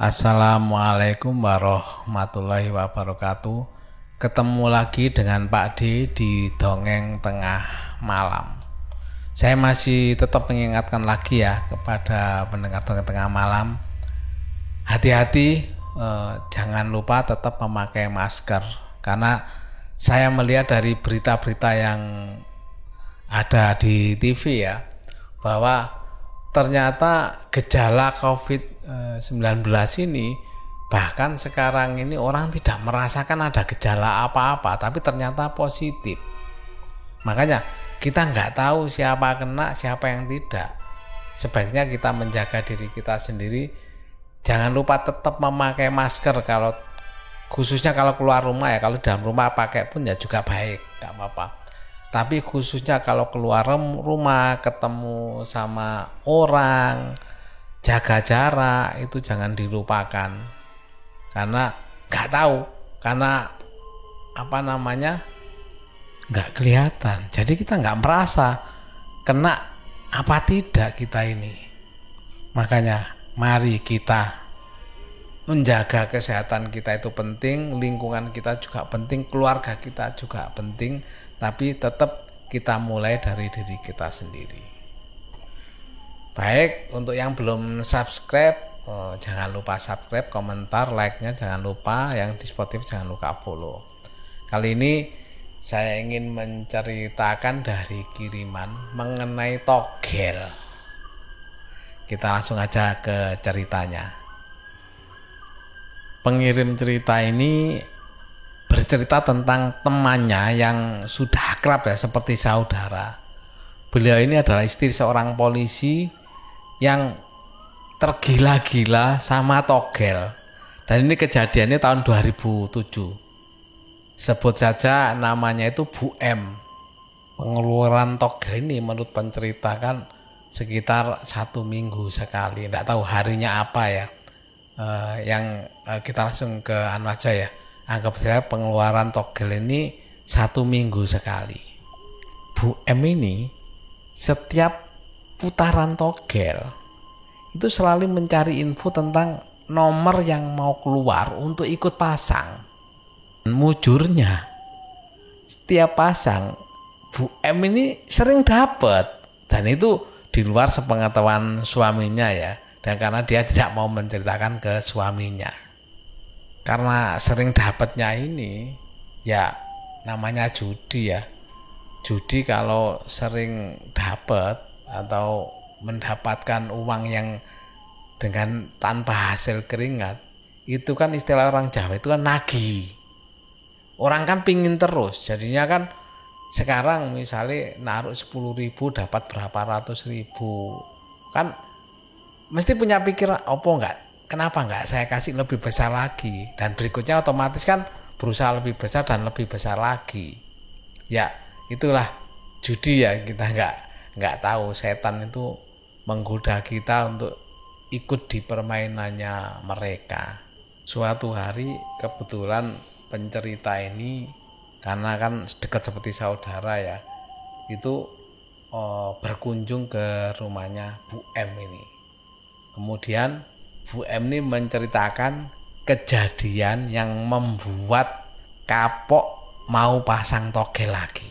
Assalamualaikum warahmatullahi wabarakatuh. Ketemu lagi dengan Pak D di Dongeng Tengah Malam. Saya masih tetap mengingatkan lagi ya kepada pendengar Dongeng Tengah Malam, hati-hati, jangan lupa tetap memakai masker. Karena saya melihat dari berita-berita yang ada di TV ya, bahwa ternyata gejala COVID-19 ini bahkan sekarang ini orang tidak merasakan ada gejala apa-apa, tapi ternyata positif. Makanya kita nggak tahu siapa kena, siapa yang tidak. Sebaiknya kita menjaga diri kita sendiri. Jangan lupa tetap memakai masker khususnya kalau keluar rumah ya. Kalau dalam rumah pakai pun ya juga baik, nggak apa-apa. Tapi khususnya kalau keluar rumah, ketemu sama orang, jaga jarak, itu jangan dilupakan. Karena nggak tahu, karena nggak kelihatan. Jadi kita nggak merasa kena apa tidak kita ini. Makanya mari kita menjaga kesehatan kita, itu penting, lingkungan kita juga penting, keluarga kita juga penting, tapi tetap kita mulai dari diri kita sendiri. Baik, untuk yang belum subscribe, jangan lupa subscribe, komentar, like-nya jangan lupa, yang di Spotify jangan lupa follow. Kali ini saya ingin menceritakan dari kiriman mengenai togel. Kita langsung aja ke ceritanya. Pengirim cerita ini bercerita tentang temannya yang sudah akrab ya, seperti saudara. Beliau ini adalah istri seorang polisi yang tergila-gila sama togel. Dan ini kejadiannya tahun 2007. Sebut saja namanya itu Bu M. Pengeluaran togel ini menurut pencerita kan sekitar 1 minggu sekali. Tidak tahu harinya apa ya. Kita langsung ke aja ya. Anggap saja pengeluaran togel ini 1 minggu sekali. Bu M ini setiap putaran togel itu selalu mencari info tentang nomor yang mau keluar untuk ikut pasang. Mujurnya, setiap pasang Bu M ini sering dapat, dan itu di luar sepengetahuan suaminya ya. Dan karena dia tidak mau menceritakan ke suaminya. Karena sering dapatnya ini, ya namanya judi ya. Judi kalau sering dapat atau mendapatkan uang yang dengan tanpa hasil keringat, itu kan istilah orang Jawa itu kan nagih. Orang kan pingin terus, jadinya kan sekarang misalnya naruh 10.000 dapat berapa ratus ribu. Kan mesti punya pikiran, kenapa enggak saya kasih lebih besar lagi, dan berikutnya otomatis kan berusaha lebih besar dan lebih besar lagi. Ya itulah judi ya, kita enggak tahu setan itu menggoda kita untuk ikut di permainannya mereka. Suatu hari kebetulan pencerita ini, karena kan dekat seperti saudara ya, itu berkunjung ke rumahnya Bu M ini. Kemudian Bu M ini menceritakan kejadian yang membuat kapok mau pasang togel lagi.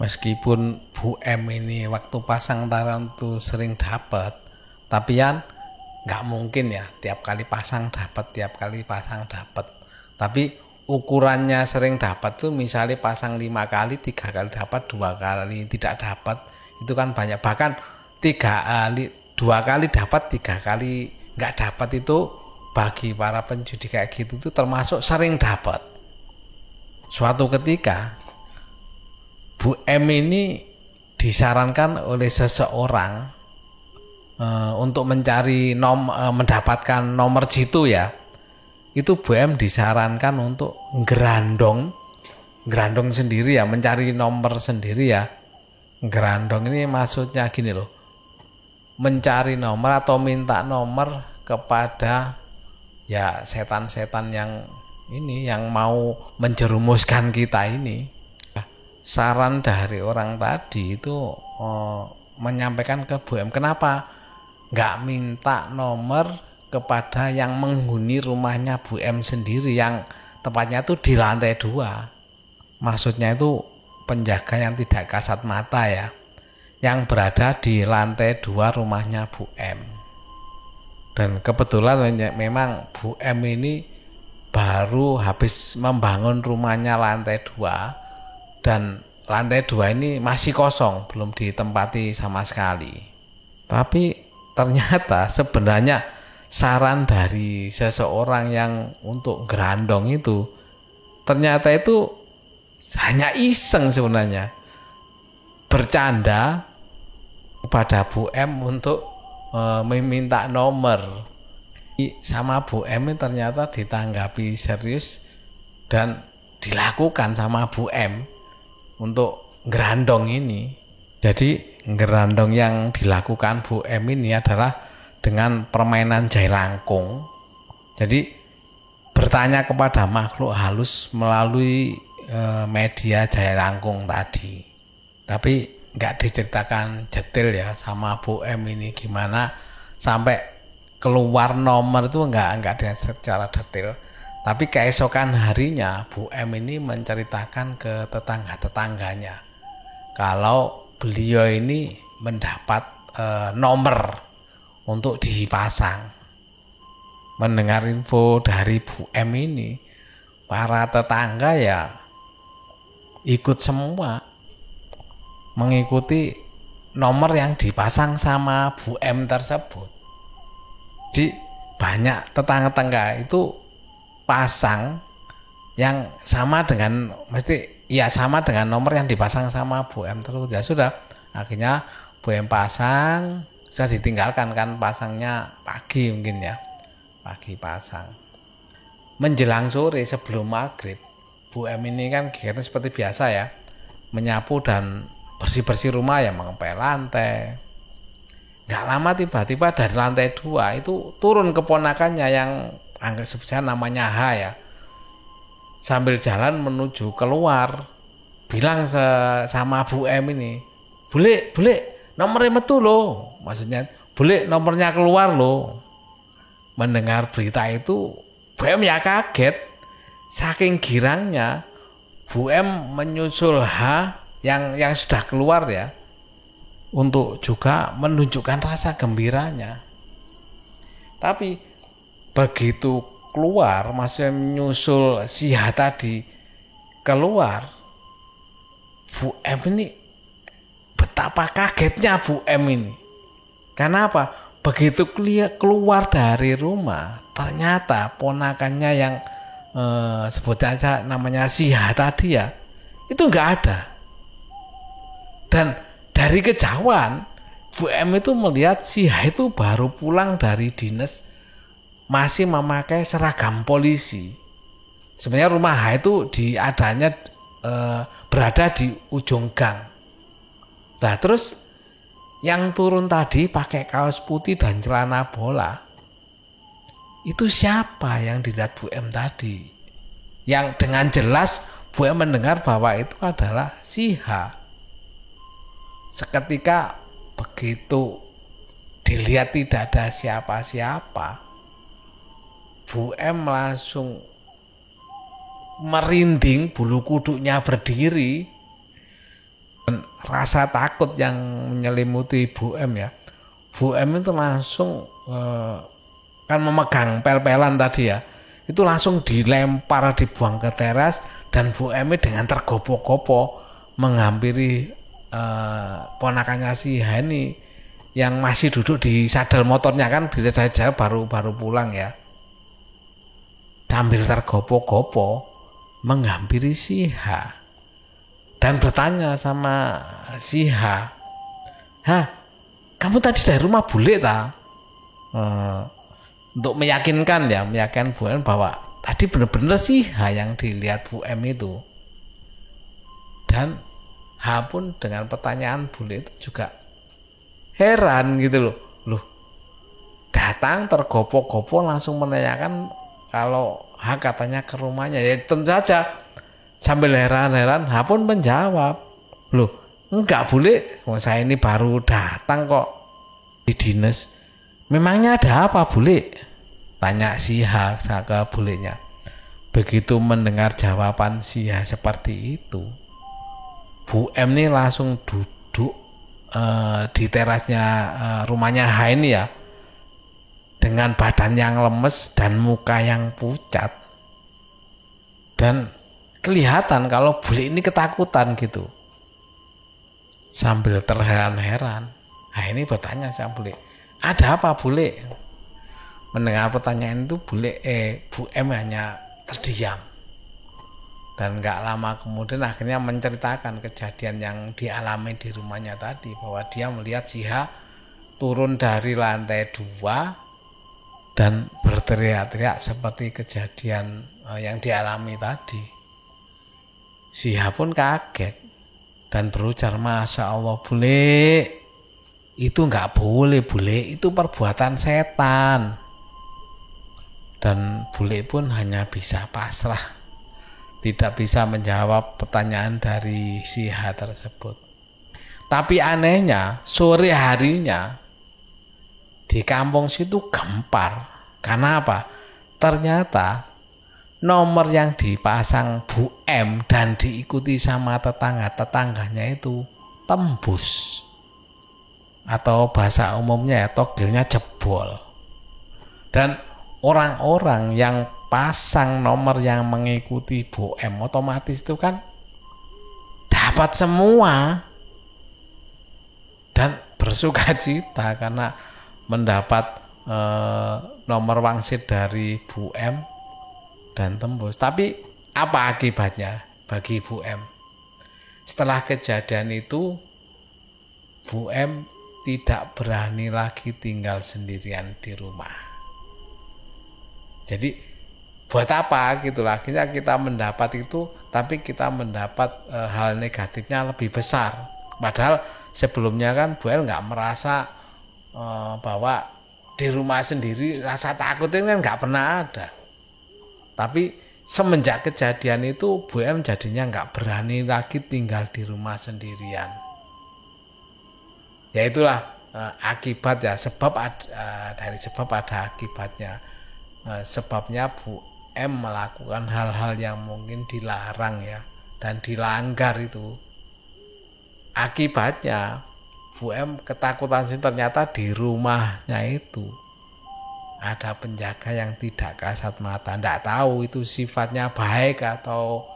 Meskipun Bu M ini waktu pasang taran tuh sering dapat, tapi kan nggak mungkin ya tiap kali pasang dapat. Tapi ukurannya sering dapat tuh misalnya pasang 5 kali, 3 kali dapat, 2 kali tidak dapat, itu kan banyak. Bahkan 2 kali dapat, 3 kali nggak dapat, itu bagi para penjudi kayak gitu itu termasuk sering dapat. Suatu ketika Bu M ini disarankan oleh seseorang untuk mencari mendapatkan nomor jitu ya. Itu Bu M disarankan untuk gerandong sendiri ya, mencari nomor sendiri ya. Gerandong ini maksudnya gini loh, mencari nomor atau minta nomor kepada ya setan-setan yang mau menjerumuskan kita ini. Saran dari orang tadi itu menyampaikan ke Bu M, kenapa nggak minta nomor kepada yang menghuni rumahnya Bu M sendiri, yang tepatnya itu di lantai 2. Maksudnya itu penjaga yang tidak kasat mata ya, yang berada di lantai 2 rumahnya Bu M. Dan kebetulan memang Bu M ini baru habis membangun rumahnya lantai 2, dan lantai 2 ini masih kosong, belum ditempati sama sekali. Tapi ternyata sebenarnya saran dari seseorang yang untuk gerandong itu ternyata itu hanya iseng sebenarnya, bercanda kepada Bu M untuk meminta nomor. Sama Bu M ternyata ditanggapi serius dan dilakukan sama Bu M untuk gerandong ini. Jadi gerandong yang dilakukan Bu M ini adalah dengan permainan jailangkung. Jadi bertanya kepada makhluk halus melalui media jailangkung tadi. Tapi nggak diceritakan detail ya sama Bu M ini gimana sampai keluar nomor itu nggak secara detail. Tapi keesokan harinya Bu M ini menceritakan ke tetangga-tetangganya kalau beliau ini mendapat nomor untuk dipasang. Mendengar info dari Bu M ini, para tetangga ya ikut semua mengikuti nomor yang dipasang sama Bu M tersebut. Jadi banyak tetangga-tetangga itu pasang yang sama dengan sama dengan nomor yang dipasang sama Bu M tersebut. Ya sudah, akhirnya Bu M pasang, sudah ditinggalkan kan pasangnya pagi mungkin ya. Pagi pasang. Menjelang sore sebelum maghrib, Bu M ini kan kegiatan seperti biasa ya, menyapu dan bersih-bersih rumah ya, mengepel lantai. Gak lama tiba-tiba dari lantai 2 itu turun keponakannya yang anggap sebesar namanya H ya. Sambil jalan menuju keluar, bilang sama Bu M ini, Bule, nomornya metu loh. Maksudnya, Bule, nomornya keluar loh. Mendengar berita itu, Bu M ya kaget. Saking girangnya, Bu M menyusul H yang sudah keluar ya, untuk juga menunjukkan rasa gembiranya. Tapi begitu keluar, masih menyusul si H tadi keluar, Bu M ini betapa kagetnya Bu M ini. Karena apa? Begitu keluar dari rumah, ternyata ponakannya yang sebut aja namanya si H tadi ya, itu nggak ada. Dan dari kejauhan, Bu M itu melihat si H itu baru pulang dari dinas, masih memakai seragam polisi. Sebenarnya rumah H itu berada di ujung gang. Nah terus yang turun tadi pakai kaos putih dan celana bola, itu siapa yang dilihat Bu M tadi? Yang dengan jelas Bu M mendengar bahwa itu adalah si H. Seketika begitu dilihat tidak ada siapa-siapa, Bu M langsung merinding, bulu kuduknya berdiri. Dan rasa takut yang menyelimuti Bu M ya, Bu M itu langsung kan memegang pel-pelan tadi ya, itu langsung dilempar, dibuang ke teras. Dan Bu M dengan tergopoh-gopoh menghampiri ponakannya si H ini yang masih duduk di sadel motornya, kan saya baru pulang ya, sambil tergopoh-gopoh menghampiri si H dan bertanya sama si H, kamu tadi dari rumah bule tak? Untuk meyakinkan Bu M bahwa tadi benar-benar si H yang dilihat Bu M itu. Dan H pun dengan pertanyaan bule itu juga heran gitu loh, datang tergopoh-gopoh langsung menanyakan kalau H katanya ke rumahnya. Ya tentu saja sambil heran-heran H pun menjawab, loh enggak bule, saya ini baru datang kok di dinas. Memangnya ada apa bule? tanya Siha ke bulenya. Begitu mendengar jawaban Siha seperti itu, Bu M ini langsung duduk di terasnya rumahnya H ini ya, dengan badan yang lemes dan muka yang pucat, dan kelihatan kalau bule ini ketakutan gitu. Sambil terheran-heran, ini bertanya sama bule, ada apa bule? Mendengar pertanyaan itu Bu M hanya terdiam, dan gak lama kemudian akhirnya menceritakan kejadian yang dialami di rumahnya tadi, bahwa dia melihat Siha turun dari lantai 2 dan berteriak-teriak seperti kejadian yang dialami tadi. Siha pun kaget dan berujar, Masya Allah bule, itu nggak boleh bule, itu perbuatan setan. Dan bule pun hanya bisa pasrah, tidak bisa menjawab pertanyaan dari Siha tersebut. Tapi anehnya sore harinya di kampung situ gempar. Karena apa? Ternyata nomor yang dipasang Bu M dan diikuti sama tetangga-tetangganya itu tembus, atau bahasa umumnya ya togelnya jebol. Dan orang-orang yang pasang nomor yang mengikuti Bu M otomatis itu kan dapat semua dan bersukacita karena mendapat nomor wangsit dari Bu M dan tembus. Tapi apa akibatnya bagi Bu M? Setelah kejadian itu, Bu M tidak berani lagi tinggal sendirian di rumah. Jadi buat apa gitu lah, kita mendapat itu, tapi kita mendapat hal negatifnya lebih besar. Padahal sebelumnya kan Bu M nggak merasa bahwa di rumah sendiri rasa takut ini kan nggak pernah ada. Tapi semenjak kejadian itu Bu M jadinya nggak berani lagi tinggal di rumah sendirian. Ya itulah akibat ya, sebab dari sebab ada akibatnya. Sebabnya Bu M melakukan hal-hal yang mungkin dilarang ya, dan dilanggar itu. Akibatnya Bu M ketakutan sih, ternyata di rumahnya itu ada penjaga yang tidak kasat mata. Nggak tahu itu sifatnya baik atau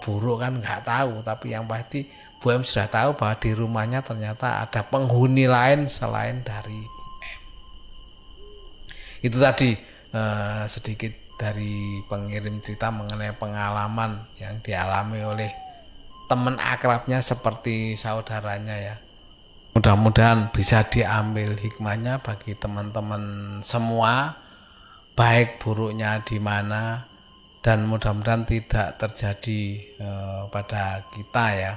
buruk kan nggak tahu, tapi yang pasti Bu M sudah tahu bahwa di rumahnya ternyata ada penghuni lain selain dari Bu M. Itu tadi sedikit dari pengirim cerita mengenai pengalaman yang dialami oleh teman akrabnya seperti saudaranya ya. Mudah-mudahan bisa diambil hikmahnya bagi teman-teman semua, baik buruknya di mana, dan mudah-mudahan tidak terjadi pada kita ya.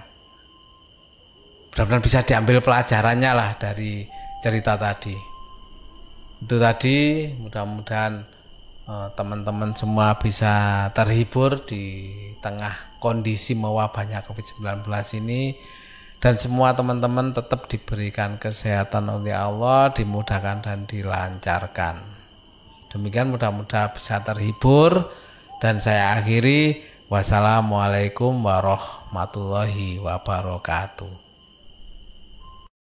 Mudah-mudahan bisa diambil pelajarannya lah dari cerita tadi. Itu tadi, mudah-mudahan teman-teman semua bisa terhibur di tengah kondisi mewabahnya COVID-19 ini, dan semua teman-teman tetap diberikan kesehatan oleh Allah, dimudahkan dan dilancarkan. Demikian, mudah-mudahan bisa terhibur, dan saya akhiri. Wassalamualaikum warahmatullahi wabarakatuh.